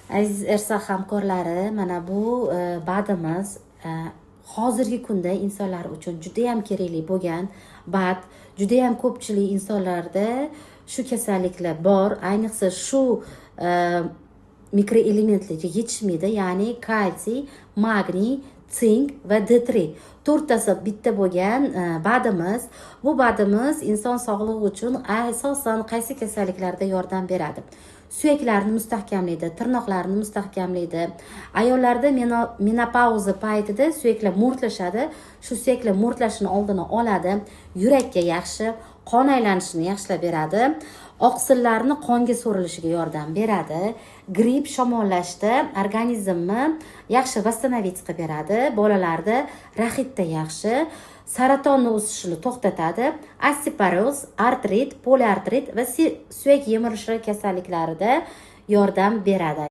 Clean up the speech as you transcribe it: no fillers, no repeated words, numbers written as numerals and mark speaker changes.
Speaker 1: Aziz Ersa hamkorlari, mana bu badimiz hozirgi kunda insonlar uchun juda ham kerakli bo'lgan bad. Juda ham ko'pchilik insonlarda shu kasalliklar bor. Ayniqsa shu mikroelementlarga yetishmaydi, ya'ni kalsiy, magniy, sink va D3. To'rttasi bitta bo'lgan badimiz. Bu badimiz inson sog'lig'i uchun asosan qaysi kasalliklarda yordam beradi? Suyaklarni mustahkamlaydi, tirnoqlarni mustahkamlaydi. Ayollarda menopauza paytida suyaklar mo'rtlashadi. Shu suyaklar mo'rtlashini oldini oladi. Yurakka yaxshi, qon aylanishini yaxshilab beradi. Oqsillarni qonga so'rilishiga yordam beradi. Gripp shamollashda organizmni yaxshi восстановить qilib beradi. Bolalarda rahitda yaxshi. Saratonni o'sishini to'xtatadi. Osteoporoz, artrit, poliartrit va suyak yemirishi kasalliklarida yordam beradi.